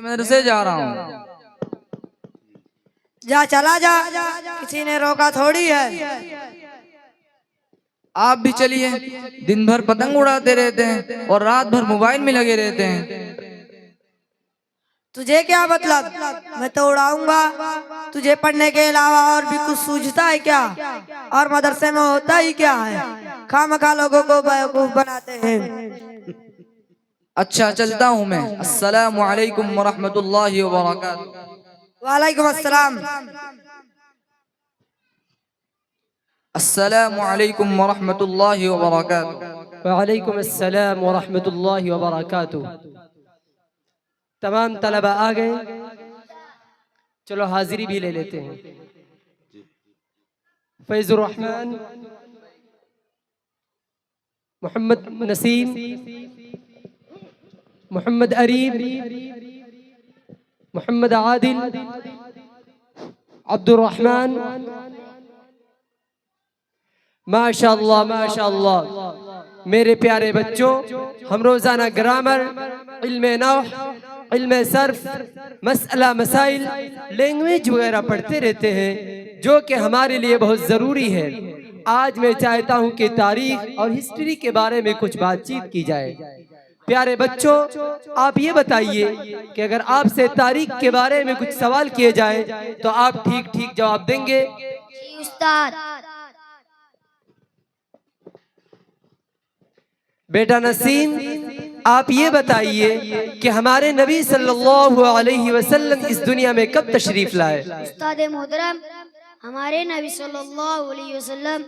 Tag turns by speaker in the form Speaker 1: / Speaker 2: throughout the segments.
Speaker 1: मदरसे जा रहा हूँ।
Speaker 2: जा चला जा, किसी ने रोका थोड़ी है।
Speaker 1: आप भी चलिए, दिन भर पतंग उड़ाते रहते हैं और रात भर मोबाइल में लगे रहते हैं।
Speaker 2: तुझे क्या मतलब? मैं तो उड़ाऊंगा, तुझे पढ़ने के अलावा और भी कुछ सूझता है क्या? और मदरसे में होता ही क्या है? खामखा लोगों को बेवकूफ बनाते हैं।
Speaker 1: अच्छा चलता हूँ मैं। अस्सलामु अलैकुम वरहमतुल्लाहि वबरकातुहू।
Speaker 2: वालेकुम अस्सलाम।
Speaker 1: अस्सलामु अलैकुम वरहमतुल्लाहि वबरकातुहू।
Speaker 3: वालेकुम अस्सलाम वरहमतुल्लाहि वबरकातुहू। तमाम तलबा आ गए, चलो हाजिरी भी ले लेते हैं। फैजुर रहमान, मोहम्मद नसीम, मोहम्मद अरीब, मोहम्मद आदिल, अब्दुल रहमान, माशाअल्लाह माशाअल्लाह। मेरे प्यारे बच्चों, हम रोजाना ग्रामर, इल्मे नहव, इल्मे सर्फ, मसला मसाइल, लैंग्वेज वगैरह पढ़ते रहते हैं, जो कि हमारे लिए बहुत ज़रूरी है। आज मैं चाहता हूं कि तारीख और हिस्ट्री के बारे में कुछ बातचीत की जाए। प्यारे बच्चों, आप ये बताइए कि अगर आपसे तारीख के बारे में कुछ सवाल किए जाए तो आप ठीक ठीक जवाब देंगे?
Speaker 4: जी उस्ताद।
Speaker 3: बेटा नसीम, आप ये बताइए कि हमारे नबी सल्लल्लाहु अलैहि वसल्लम इस दुनिया में कब तशरीफ लाए?
Speaker 4: उस्ताद मोहतरम, हमारे नबी सल्लल्लाहु अलैहि वसल्लम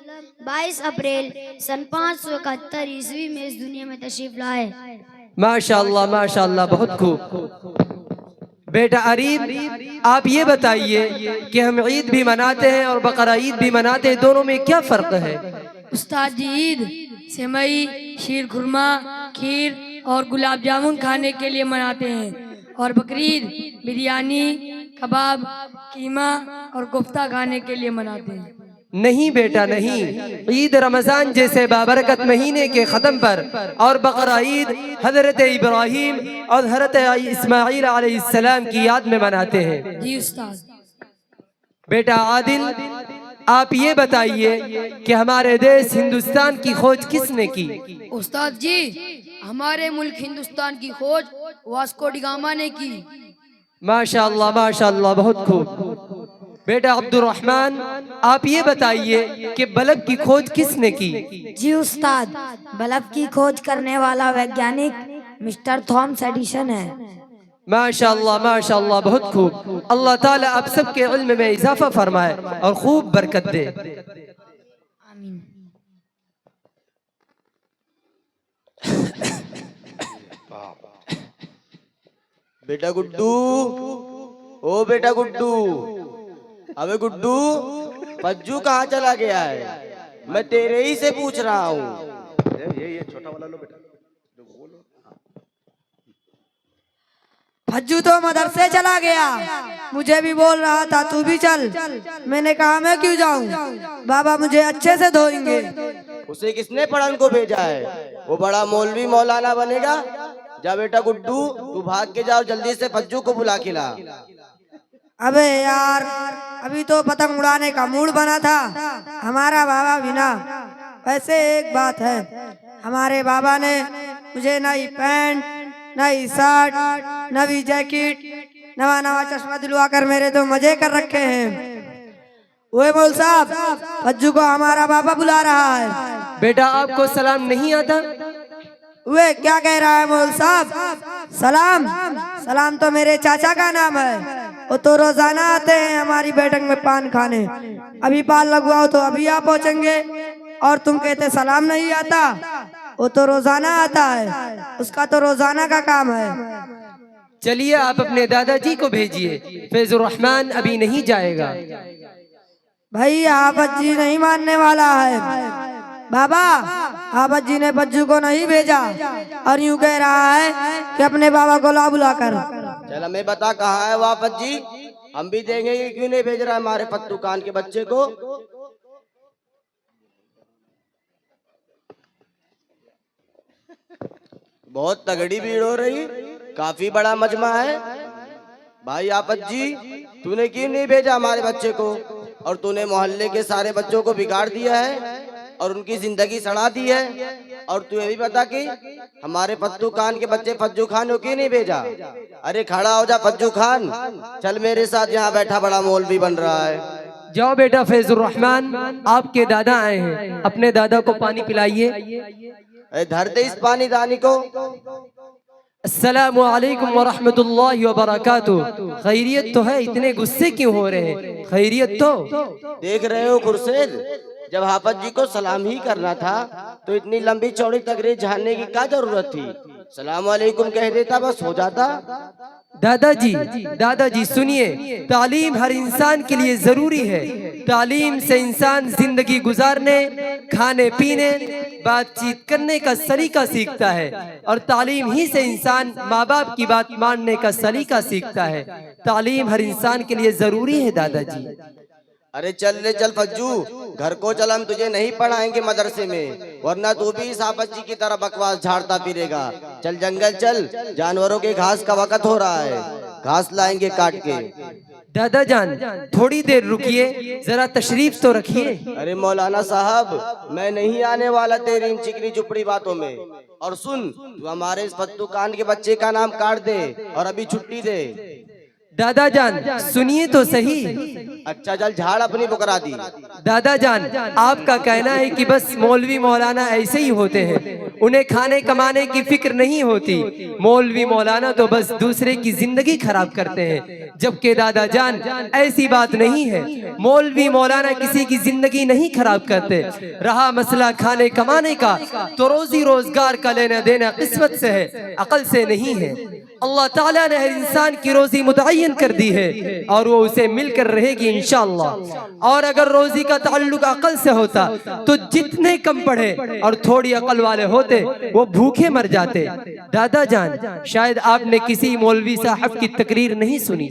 Speaker 4: 22 अप्रैल सन 571 ईस्वी में इस दुनिया में तशरीफ लाए।
Speaker 3: माशाअल्लाह माशाअल्लाह, बहुत खूब। बेटा अरीब, आप ये बताइए कि हम ईद भी मनाते हैं और बकरा ईद भी मनाते हैं, दोनों में क्या फर्क है?
Speaker 5: उस्ताद जी, ईद सेमई, शीर खुरमा, खीर और गुलाब जामुन खाने के लिए मनाते हैं और बकरीद बिरयानी, कबाब, कीमा और कोफ्ता खाने के लिए मनाते हैं।
Speaker 3: नहीं बेटा नहीं, ईद रमजान जैसे बाबरकत महीने के ख़त्म पर और बकरा ईद हजरत इब्राहीम और हजरत इस्माईल अलैहिस्सलाम की याद में मनाते हैं।
Speaker 5: जी उस्ताद।
Speaker 3: बेटा आदिल, आप ये बताइए कि हमारे देश हिंदुस्तान की खोज किसने की?
Speaker 5: उस्ताद जी, हमारे मुल्क हिंदुस्तान की खोज वास्को डिगामा ने की।
Speaker 3: माशाअल्लाह माशाअल्लाह, बहुत खूब। बेटा अब्दुल रहमान, आप ये बताइए कि बल्ब की खोज किसने की?
Speaker 2: जी उस्ताद, बल्ब की खोज करने वाला वैज्ञानिक मिस्टर थॉमस एडिसन है।
Speaker 3: माशाअल्लाह माशाअल्लाह, बहुत खूब। अल्लाह ताला आप सबके इल्म में इजाफा फरमाए और खूब बरकत दे।
Speaker 5: आमीन।
Speaker 6: बेटा गुड्डू, ओ बेटा गुड्डू, अबे गुड्डू, पज्जू कहाँ चला गया है? मैं तेरे ही से पूछ रहा हूँ। ये छोटा वाला लो बेटा, जो बोलो।
Speaker 2: फज्जू तो मदरसे चला गया, मुझे भी बोल रहा था तू भी चल। मैंने कहा मैं क्यों जाऊं, बाबा मुझे अच्छे से धोएंगे।
Speaker 6: उसे किसने पढ़न को भेजा है? वो बड़ा मौलवी मौलाना बनेगा। जा बेटा गुड्डू, तू भाग के जाओ, जल्दी से फज्जू को बुला के ला।
Speaker 2: अबे यार, अभी तो पतंग उड़ाने का मूड बना था हमारा बाबा बिना। वैसे एक बात है, हमारे बाबा ने मुझे नई पैंट, नई शर्ट, नई जैकेट, नवा नवा चश्मा दिलवा कर मेरे तो मजे कर रखे हैं। ओए मौल साहब, फज्जू को हमारा बाबा बुला रहा है।
Speaker 3: बेटा आपको सलाम नहीं आता?
Speaker 2: वे क्या कह रहा है मौल साहब? सलाम? सलाम तो मेरे चाचा का नाम है, वो तो रोजाना आते हैं हमारी बैठक में पान खाने। अभी पान लगवाओ तो अभी आप पहुंचेंगे और तुम कहते सलाम नहीं आता। वो तो रोजाना आता है, उसका तो रोजाना का काम है।
Speaker 3: चलिए आप अपने दादाजी को भेजिए, फैजुर रहमान अभी नहीं जाएगा।
Speaker 2: भाई आफत जी नहीं मानने वाला है बाबा। आफत जी ने बज्जू को नहीं भेजा और यूं कह रहा है कि अपने बाबा को ला बुला कर।
Speaker 6: चल हमें बता कहाँ है वापस जी, हम भी देखेंगे क्यों नहीं भेज रहा है हमारे पत्तू कान के बच्चे को। बहुत तगड़ी भीड़ हो रही, काफी बड़ा मजमा है। भाई आपत जी, तूने क्यों नहीं भेजा हमारे बच्चे को? और तूने मोहल्ले के सारे बच्चों को बिगाड़ दिया है और उनकी जिंदगी सड़ा दी है। और तू ये भी बता कि हमारे फद्दू खान के बच्चे फज्जू खान को क्यों नहीं भेजा? अरे खड़ा हो जा फज्जू खान, चल मेरे साथ, यहाँ बैठा बड़ा मौलवी बन रहा है।
Speaker 3: जाओ बेटा फैजुर रहमान, आपके दादा आए हैं, अपने दादा को पानी पिलाइए।
Speaker 6: अरे धर दे इस पानी दानी को।
Speaker 3: अस्सलामु अलैकुम व रहमतुल्लाहि व बरकातुहू। खैरियत तो है, इतने गुस्से क्यों हो रहे हैं? खैरियत तो
Speaker 6: देख रहे हो खुर्शीद, जब हाफत जी को सलाम ही करना था तो इतनी लंबी चौड़ी तकरीर झाड़ने की क्या जरूरत थी? सलाम वालेकुम कह देता, बस हो जाता।
Speaker 3: दादाजी सुनिए, तालीम हर इंसान के लिए जरूरी है। तालीम से इंसान जिंदगी गुजारने, खाने पीने, बातचीत करने का सलीका सीखता है और तालीम ही से इंसान माँ बाप की बात मानने का सलीका सीखता है। तालीम हर इंसान के लिए जरूरी है दादाजी।
Speaker 6: अरे चल रे चल फज्जू, घर को चल, हम तुझे नहीं पढ़ाएंगे मदरसे में, वरना तू भी इस हाफत जी की तरह बकवास झाड़ता फिरेगा। चल जंगल चल, जानवरों के घास का वक्त हो रहा है, घास लाएंगे काट के।
Speaker 3: दादा जान थोड़ी देर रुकिए, जरा तशरीफ तो रखिए।
Speaker 6: अरे मौलाना साहब, मैं नहीं आने वाला तेरी इन चिकनी चुपड़ी बातों में। और सुन, तू हमारे इस फद्दू खान के बच्चे का नाम काट दे और अभी छुट्टी दे।
Speaker 3: दादा जान सुनिए तो सही।
Speaker 6: अच्छा चल झाड़ अपनी बुकरा दी।
Speaker 3: दादा जान, आपका कहना है कि बस मौलवी मौलाना ऐसे ही होते हैं, उन्हें खाने कमाने की फिक्र नहीं होती। मौलवी मौलाना तो बस दूसरे की जिंदगी खराब करते हैं, जबकि दादा जान ऐसी बात नहीं है। मौलवी मौलाना किसी की जिंदगी नहीं खराब करते। रहा मसला खाने कमाने का, तो रोजी रोजगार का लेना देना किस्मत से है, अकल से नहीं है। अल्लाह ताला ने हर इंसान की रोजी मुतय्यन कर दी है और वो उसे मिलकर रहेगी इंशाअल्लाह। और अगर रोजी का ताल्लुक अकल से होता तो जितने कम पढ़े और थोड़ी अकल वाले होते वो भूखे मर जाते। दादा जान, शायद आपने किसी मौलवी साहब की तकरीर नहीं सुनी।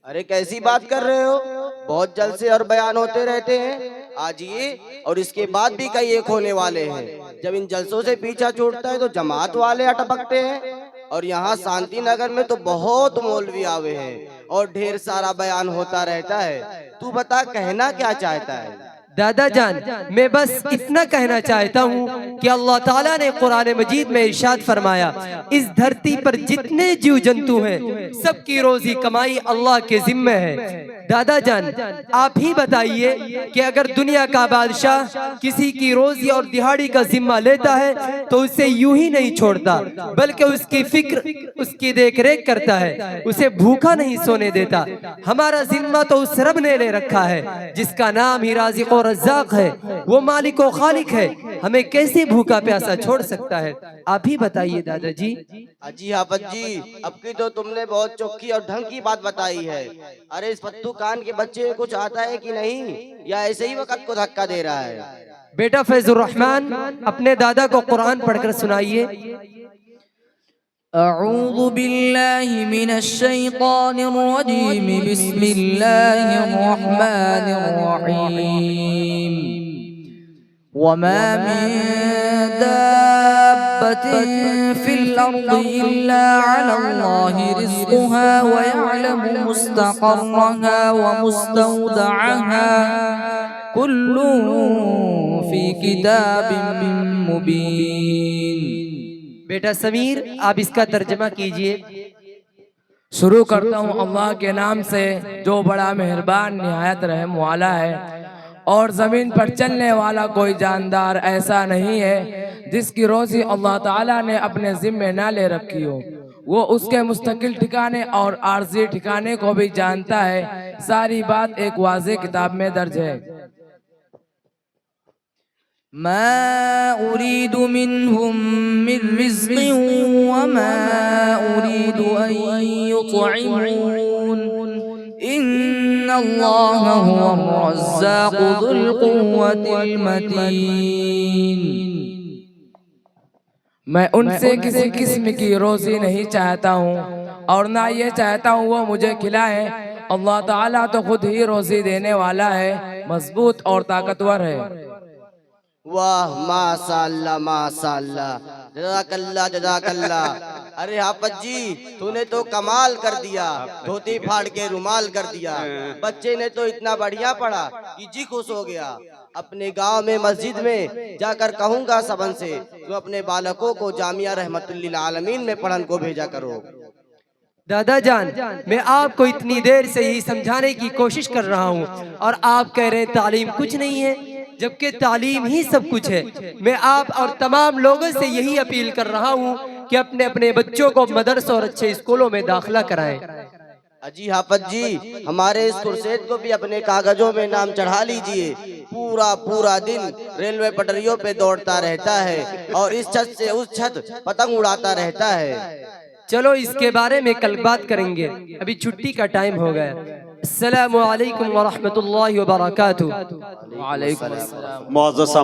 Speaker 6: अरे कैसी बात कर रहे हो? बहुत जलसे और बयान होते रहते हैं, आज ये और इसके बाद भी कई एक होने वाले हैं। जब इन जलसों से पीछा छूटता है तो जमात वाले अटपकते हैं, और यहाँ शांति नगर में तो बहुत मौलवी आवे हैं और ढेर सारा बयान होता रहता है। तू बता कहना क्या चाहता है?
Speaker 3: दादा जान, मैं बस इतना कहना चाहता हूँ कि अल्लाह ताला ने कुरान मजीद में इरशाद फरमाया, इस धरती पर जितने जीव जंतु हैं सबकी रोजी कमाई अल्लाह के जिम्मे है। दादा जान, आप ही बताइए कि अगर दुनिया का बादशाह किसी की रोजी और दिहाड़ी का जिम्मा लेता है तो उसे यूं ही नहीं छोड़ता, बल्कि उसकी फिक्र, उसकी देखरेख करता है, उसे भूखा नहीं सोने देता। हमारा जिम्मा तो उस रब ने ले रखा है जिसका नाम ही राज़िक़ और रज़्ज़ाक़ है, वो मालिक और खालिक है, हमें कैसे भूखा प्यासा छोड़ सकता है? आप ही बताइए दादाजी।
Speaker 6: अजी हाफत जी, अब की तो तुमने बहुत चौकी और ढंग की बात बताई है। अरे इस फद्दू खान के बच्चे को कुछ आता है कि नहीं, या ऐसे ही वक्त को धक्का दे रहा है?
Speaker 3: बेटा फैजुर रहमान, अपने दादा को कुरान पढ़कर सुनाइए।
Speaker 1: अऊज़ु बिल्लाहि मिनश शैतानिर रजीम, बिस्मिल्लाहिर रहमानिर रहीम। वमा मिन दाब्बतिन फिल अर्दि इल्ला अलल्लाहि रिज़्क़ुहा व यअलमु मुस्तक़र्रहा व मुस्तौदअहा कुल्लुन फी किताबिन मुबीन।
Speaker 3: बेटा समीर, आप इसका तर्जमा कीजिए।
Speaker 7: शुरू करता हूँ अल्लाह के नाम से जो बड़ा मेहरबान निहायत रहम वाला है। और ज़मीन पर चलने वाला कोई जानदार ऐसा नहीं है जिसकी रोज़ी अल्लाह ताला ने अपने ज़िम्मे ना ले रखी हो। वो उसके मुस्तकिल ठिकाने और आर्जी ठिकाने को भी जानता है। सारी बात एक वाज़े किताब में दर्ज है।
Speaker 1: मा उरीदु मिनहुम मिन रिज़्क़िन व मा उरीदु अन युत्इमून, इन्नल्लाह हुवर रज़्ज़ाक़ु ज़ुल क़ुव्वतिल मतीन।
Speaker 7: मैं उनसे किसी किस्म की रोज़ी नहीं चाहता हूँ और ना ये चाहता हूँ वो मुझे खिलाए। अल्लाह ताला तो खुद ही रोज़ी देने वाला है, मजबूत और ताकतवर है।
Speaker 6: वाह माशाअल्लाह माशाअल्लाह, जज़ाकल्लाह जज़ाकल्लाह। अरे हाफज जी, तूने तो कमाल कर दिया, धोती फाड़ के रुमाल कर दिया। बच्चे ने तो इतना बढ़िया पढ़ा कि जी खुश हो गया। अपने गांव में मस्जिद में जाकर कहूंगा सबन से, तो अपने बालकों को जामिया रहमतुल्लिल आलमीन में पढ़न को भेजा करो।
Speaker 3: दादा जान, मैं आपको इतनी देर से यही समझाने की कोशिश कर रहा हूँ और आप कह रहे हैं तालीम कुछ नहीं है, जबकि तालीम ही सब कुछ है। मैं आप और तमाम लोगों से यही अपील कर रहा हूँ कि अपने अपने बच्चों को मदरसों और अच्छे स्कूलों में दाखिला कराएं।
Speaker 6: अजी हाफज जी, हमारे इस खुर्शीद को भी अपने कागजों में नाम चढ़ा लीजिए। पूरा दिन रेलवे पटरियों पे दौड़ता रहता है और इस छत से उस छत पतंग उड़ाता रहता है।
Speaker 3: चलो इसके बारे में कल बात करेंगे, अभी छुट्टी का टाइम हो गया। अस्सलामु अलैकुम व रहमतुल्लाहि व बरकातुहू।
Speaker 1: वालेकुम अस्सलाम।
Speaker 8: मुअज़्ज़ज़